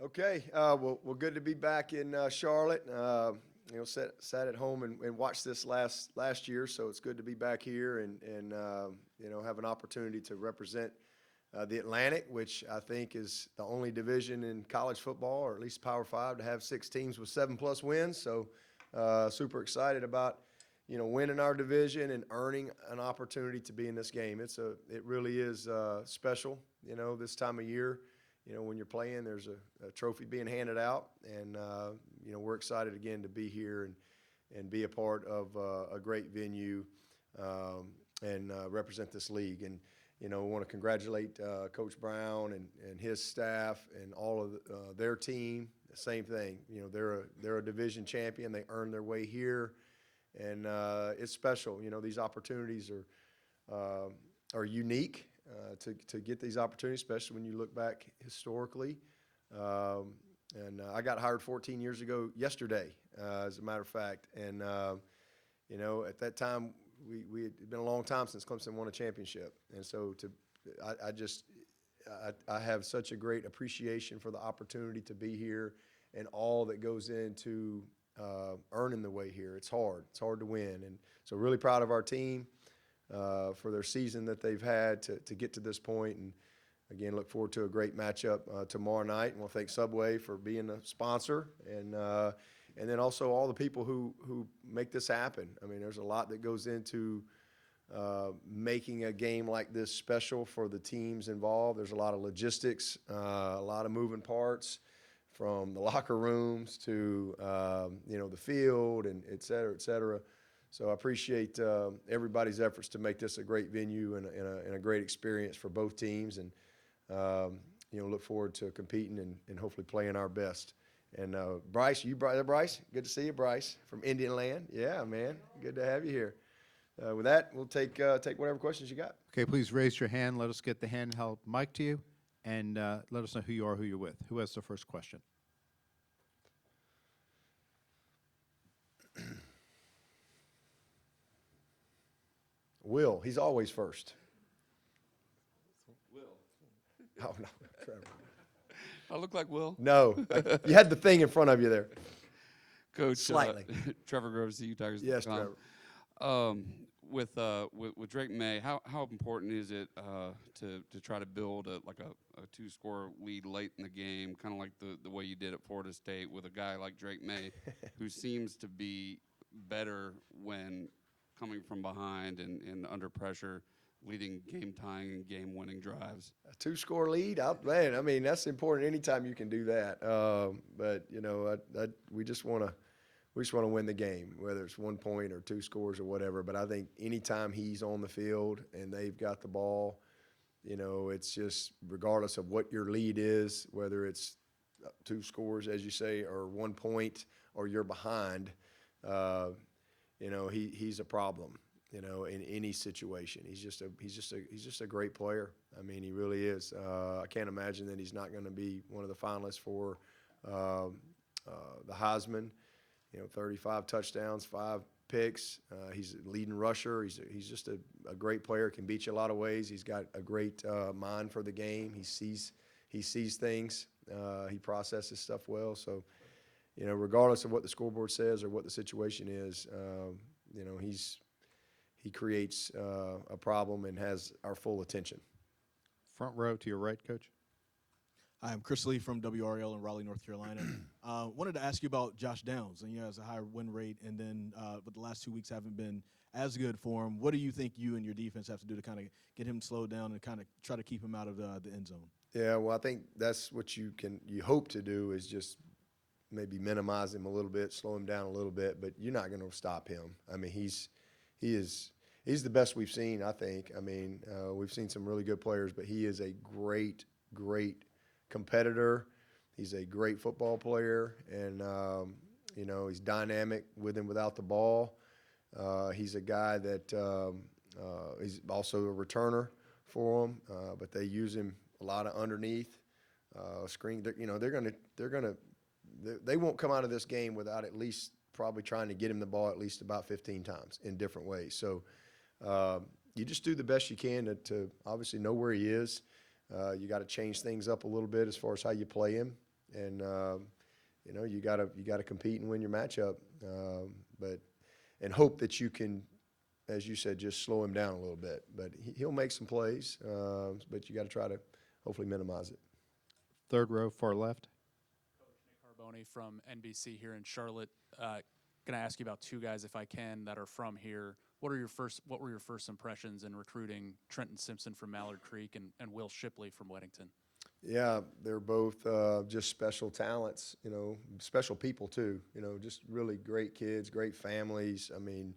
Okay, well, good to be back in Charlotte. Sat at home and watched this last year, so it's good to be back here and have an opportunity to represent the Atlantic, which I think is the only division in college football, or at least Power Five, to have 6 teams with 7+ wins. So super excited about winning our division and earning an opportunity to be in this game. It really is special, this time of year. When you're playing, there's a trophy being handed out, and we're excited again to be here and be a part of a great venue and represent this league. And I want to congratulate Coach Brown and his staff and all of their team. The same thing. They're a division champion. They earned their way here, and it's special. These opportunities are unique. To get these opportunities, especially when you look back historically. I got hired 14 years ago yesterday, as a matter of fact. And, at that time, we had been a long time since Clemson won a championship. And so I have such a great appreciation for the opportunity to be here and all that goes into earning the way here. It's hard. It's hard to win. And so really proud of our team. For their season that they've had to get to this point. And, again, look forward to a great matchup tomorrow night. And we'll thank Subway for being a sponsor and then also all the people who make this happen. I mean, there's a lot that goes into making a game like this special for the teams involved. There's a lot of logistics, a lot of moving parts, from the locker rooms to, the field and et cetera, et cetera. So I appreciate everybody's efforts to make this a great venue and a great experience for both teams, and look forward to competing and hopefully playing our best. And Bryce, Bryce, good to see you, Bryce, from Indian Land. Yeah, man, good to have you here. With that, we'll take whatever questions you got. Okay, please raise your hand. Let us get the handheld mic to you, and let us know who you are, who you're with. Who has the first question? Will, he's always first. Will. Oh, no, Trevor. I look like Will. No, you had the thing in front of you there. Coach. Slightly. Trevor Groves, CU Tigers. Yes, Trevor. With Drake May, how important is it to try to build a 2-score lead late in the game, kind of like the way you did at Florida State with a guy like Drake May, who seems to be better when coming from behind and under pressure, leading game-tying and game-winning drives? A 2-score lead, man. I mean, that's important anytime you can do that. But we just want to win the game, whether it's 1 point or 2 scores or whatever. But I think anytime he's on the field and they've got the ball, it's just regardless of what your lead is, whether it's 2 scores, as you say, or 1 point, or you're behind. He's a problem, in any situation. He's just a great player. I mean, he really is. I can't imagine that he's not going to be one of the finalists for the Heisman. 35 touchdowns, 5 picks. He's a leading rusher. He's just a great player. Can beat you a lot of ways. He's got a great mind for the game. He sees things. He processes stuff well. So, regardless of what the scoreboard says or what the situation is, he creates a problem and has our full attention. Front row to your right, Coach. Hi, I'm Chris Lee from WRL in Raleigh, North Carolina. Wanted to ask you about Josh Downs. And he has a higher win rate, and then but the last 2 weeks haven't been as good for him. What do you think you and your defense have to do to kind of get him slowed down and kind of try to keep him out of the end zone? Yeah, well, I think that's what you hope to do, is just maybe minimize him a little bit, slow him down a little bit, but you're not going to stop him. I mean, he's the best we've seen, I think. I mean, we've seen some really good players, but he is a great competitor. He's a great football player, and he's dynamic with and without the ball. He's a guy that he's also a returner for them, but they use him a lot of underneath screen. They won't come out of this game without at least probably trying to get him the ball at least about 15 times in different ways. So you just do the best you can to obviously know where he is. You got to change things up a little bit as far as how you play him. and you gotta compete and win your matchup, but and hope that you can, as you said, just slow him down a little bit. But he'll make some plays, but you got to try to hopefully minimize it. Third row, far left. Carboni from NBC here in Charlotte. Going to ask you about two guys, if I can, that are from here. What were your first impressions in recruiting Trenton Simpson from Mallard Creek and Will Shipley from Weddington? Yeah, they're both just special talents, special people too. Just really great kids, great families. I mean,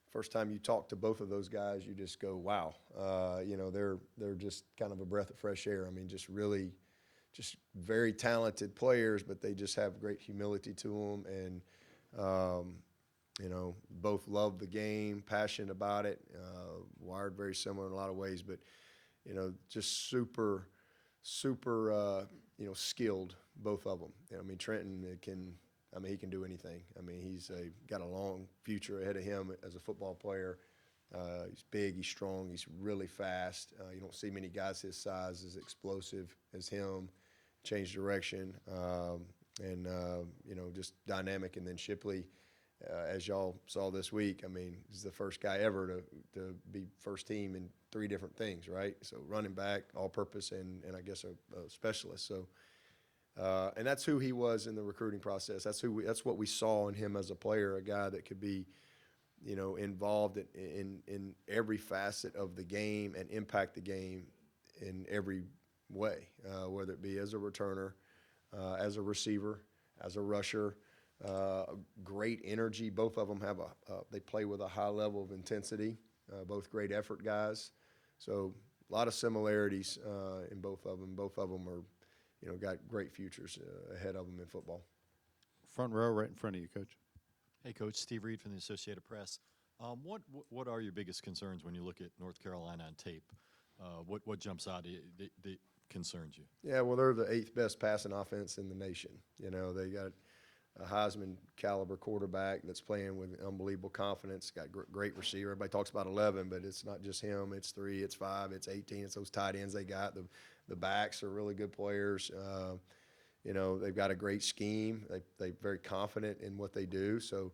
first time you talk to both of those guys, you just go, wow. They're just kind of a breath of fresh air. I mean, just very talented players, but they just have great humility to them, and both love the game, passionate about it, wired very similar in a lot of ways, but just super skilled, both of them. I mean, Trenton he can do anything. I mean, he's got a long future ahead of him as a football player. He's big, he's strong, he's really fast. You don't see many guys his size as explosive as him, change direction, and just dynamic. And then Shipley, as y'all saw this week, I mean, he's the first guy ever to be first team in 3 different things, right? So running back, all-purpose, and I guess a specialist. So, and that's who he was in the recruiting process. That's what we saw in him as a player, a guy that could be, involved in every facet of the game and impact the game in every way, whether it be as a returner, as a receiver, as a rusher. Great energy. Both of them they play with a high level of intensity. Both great effort guys. So a lot of similarities in both of them. Both of them are, got great futures ahead of them in football. Front row, right in front of you, Coach. Hey, Coach. Steve Reed from the Associated Press. What are your biggest concerns when you look at North Carolina on tape? What jumps out that concerns you? Yeah, well, they're the 8th best passing offense in the nation. They got a Heisman caliber quarterback that's playing with unbelievable confidence. Got great receiver. Everybody talks about 11, but it's not just him. It's 3, it's 5, it's 18. It's those tight ends they got. The backs are really good players. They've got a great scheme. They're very confident in what they do. So,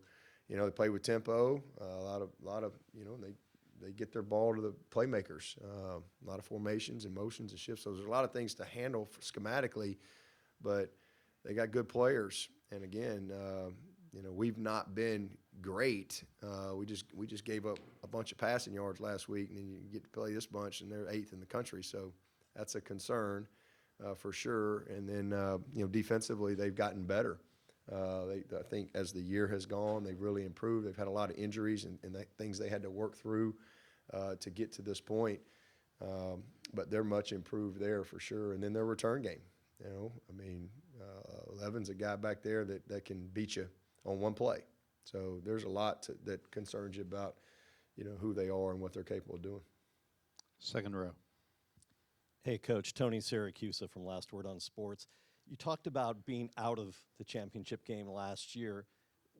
they play with tempo. A lot of they get their ball to the playmakers. A lot of formations and motions and shifts. So there's a lot of things to handle schematically, but they got good players. And again, we've not been great. We just gave up a bunch of passing yards last week, and then you get to play this bunch, and they're 8th in the country. So that's a concern for sure. And then defensively, they've gotten better. I think as the year has gone, they've really improved. They've had a lot of injuries and things they had to work through to get to this point. But they're much improved there for sure. And then their return game. 11's a guy back there that can beat you on one play. So there's a lot that concerns you about, who they are and what they're capable of doing. Second row. Hey, Coach. Tony Siracusa from Last Word on Sports. You talked about being out of the championship game last year.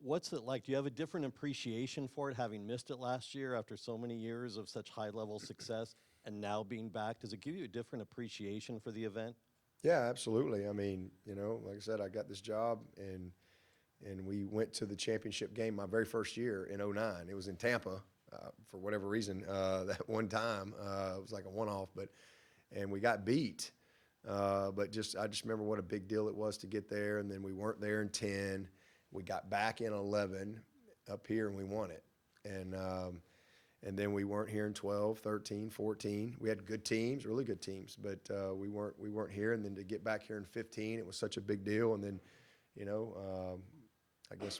What's it like? Do you have a different appreciation for it, having missed it last year after so many years of such high-level success and now being back? Does it give you a different appreciation for the event? Yeah, absolutely. I mean, like I said, I got this job, and we went to the championship game my very first year in 2009. It was in Tampa for whatever reason that one time. It was like a one-off, and we got beat. But I just remember what a big deal it was to get there, and then we weren't there in 10. We got back in 11 up here, and we won it. And then we weren't here in 12, 13, 14. We had good teams, really good teams, but we weren't here. And then to get back here in 15, it was such a big deal. And then, I guess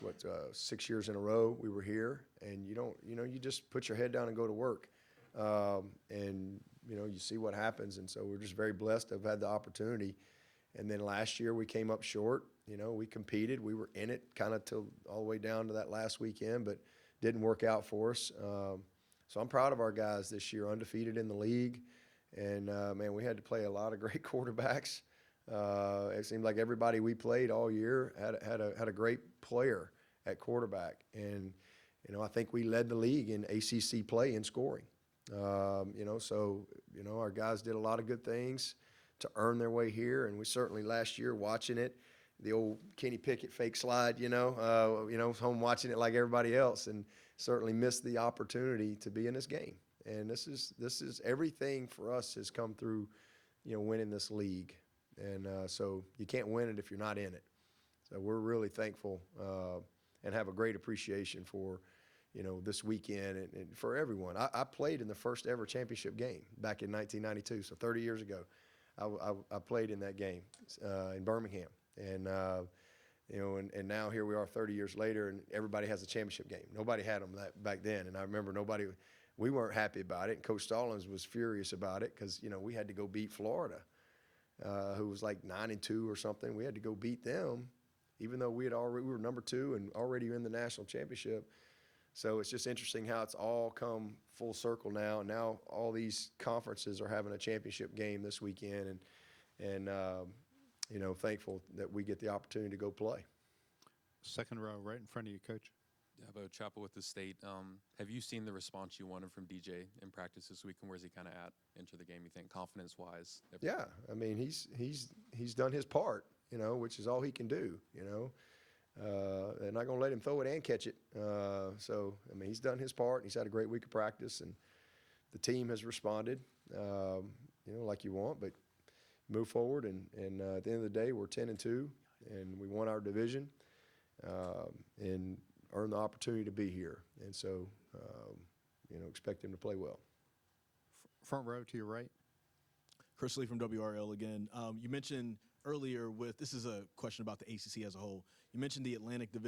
6 years in a row we were here, and you just put your head down and go to work, and you see what happens. And so we're just very blessed to have had the opportunity. And then last year we came up short. We competed. We were in it kind of till all the way down to that last weekend, but didn't work out for us. So I'm proud of our guys this year, undefeated in the league. And, man, we had to play a lot of great quarterbacks. It seemed like everybody we played all year had a great player at quarterback. And, I think we led the league in ACC play in scoring. Our guys did a lot of good things to earn their way here. And we certainly last year watching it, the old Kenny Pickett fake slide, home watching it like everybody else, and certainly missed the opportunity to be in this game. And this is everything for us has come through, winning this league. And so you can't win it if you're not in it. So we're really thankful and have a great appreciation for, this weekend and for everyone. I played in the first ever championship game back in 1992, so 30 years ago. I played in that game in Birmingham. And, and now here we are 30 years later, and everybody has a championship game. Nobody had them back then. And I remember we weren't happy about it. And Coach Stallings was furious about it because, we had to go beat Florida, who was like 9-2 or something. We had to go beat them, even though we were number 2 and already in the national championship. So it's just interesting how it's all come full circle now. And now all these conferences are having a championship game this weekend, and thankful that we get the opportunity to go play. Second row, right in front of you, Coach. Dabo, Chapel with the state. Have you seen the response you wanted from DJ in practice this week, and where's he kind of at into the game, you think, confidence-wise? Yeah, I mean, he's done his part, which is all he can do, They're not going to let him throw it and catch it. So, I mean, he's done his part. He's had a great week of practice, and the team has responded, like you want. But move forward, and at the end of the day, we're 10-2, and we won our division and earned the opportunity to be here. And so, expect him to play well. Front row to your right. Chris Lee from WRL again. You mentioned earlier this is a question about the ACC as a whole. You mentioned the Atlantic Division.